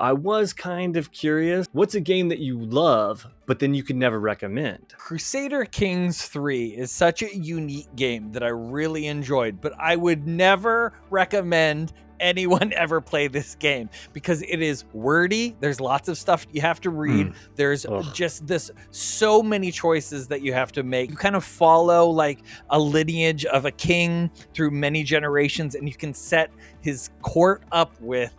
I was kind of curious, what's a game that you love, but then you can never recommend? Crusader Kings 3 is such a unique game that I really enjoyed, but I would never recommend anyone ever play this game because it is wordy. There's lots of stuff you have to read. There's just so many choices that you have to make. You kind of follow like a lineage of a king through many generations, and you can set his court up with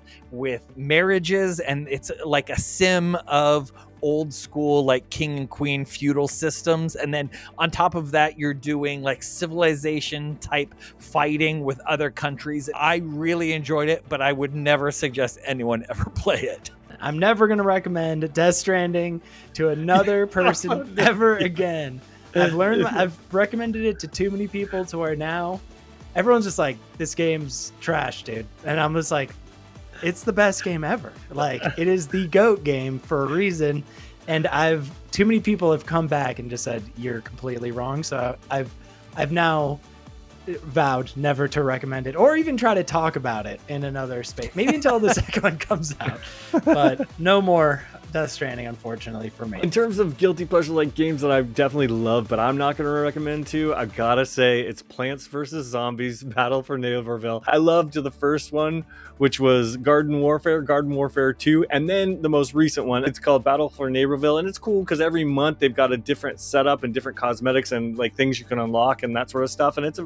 marriages, and it's like a sim of old school like king and queen feudal systems, and then on top of that you're doing like civilization type fighting with other countries. I really enjoyed it, but I would never suggest anyone ever play it. I'm never going to recommend Death Stranding to another person ever again. I've recommended it to too many people to where now everyone's just like, this game's trash, dude. And I'm just like, it's the best game ever. Like, it is the GOAT game for a reason. And too many people have come back and just said, you're completely wrong. So I've now vowed never to recommend it or even try to talk about it in another space. Maybe until the second one comes out. But no more Death Stranding, unfortunately, for me. In terms of guilty pleasure like games that I've definitely loved, but I'm not going to recommend to, I've got to say it's Plants vs. Zombies Battle for Neighborville. I loved the first one, which was Garden Warfare 2, and then the most recent one, it's called Battle for Neighborville, and it's cool because every month they've got a different setup and different cosmetics and like things you can unlock and that sort of stuff, and it's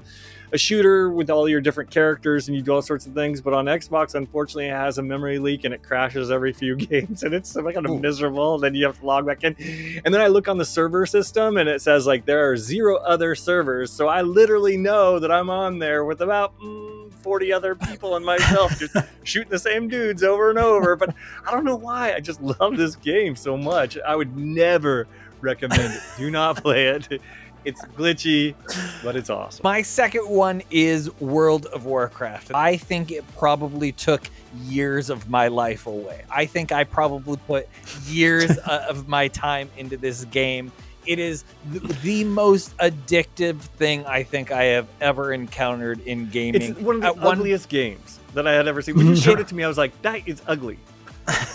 a shooter with all your different characters and you do all sorts of things. But on Xbox, unfortunately, it has a memory leak and it crashes every few games, and it's kind of miserable. Then you have to log back in, and then I look on the server system and it says like there are 0 other servers, so I literally know that I'm on there with about 40 other people and myself just shooting the same dudes over and over. But I don't know why, I just love this game so much. I would never recommend it. Do not play it. It's glitchy, but it's awesome. My second one is World of Warcraft. I think it probably took years of my life away. I think I probably put years of my time into this game. It is the most addictive thing I think I have ever encountered in gaming. It's one of the ugliest games that I had ever seen. When you showed it to me, I was like, that is ugly.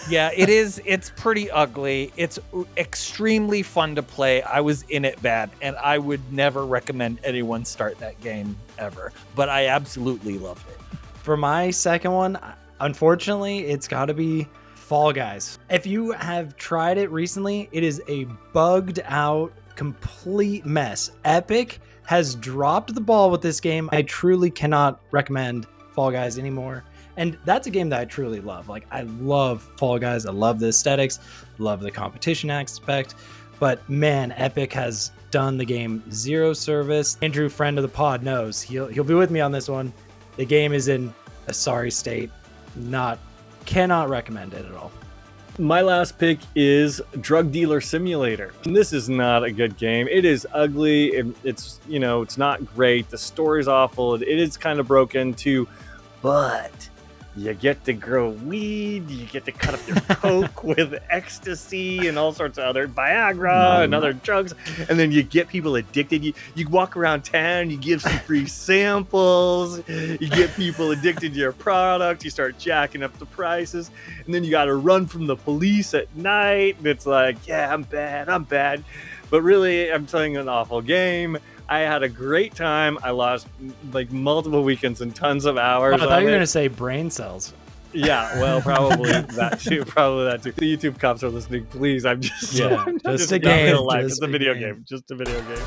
Yeah, it is. It's pretty ugly. It's extremely fun to play. I was in it bad, and I would never recommend anyone start that game ever. But I absolutely loved it. For my second one, unfortunately, it's got to be Fall Guys. If you have tried it recently, it is a bugged out, complete mess. Epic has dropped the ball with this game. I truly cannot recommend Fall Guys anymore. And that's a game that I truly love. Like, I love Fall Guys. I love the aesthetics, love the competition aspect. But man, Epic has done the game zero service. Andrew, friend of the pod, knows. He'll be with me on this one. The game is in a sorry state. Cannot recommend it at all. My last pick is Drug Dealer Simulator. And this is not a good game. It is ugly. It's not great. The story's awful. It is kind of broken too, but you get to grow weed, you get to cut up your coke with ecstasy and all sorts of other Viagra and other drugs, and then you get people addicted. You walk around town, you give some free samples, you get people addicted to your product, you start jacking up the prices, and then you got to run from the police at night, and it's like, yeah, I'm bad. But really, I'm telling you, an awful game. I had a great time. I lost like multiple weekends and tons of hours. I thought you were going to say brain cells. Yeah, well, probably that too. The YouTube cops are listening. Please, I'm just just a game. It's a video game. Just a video game.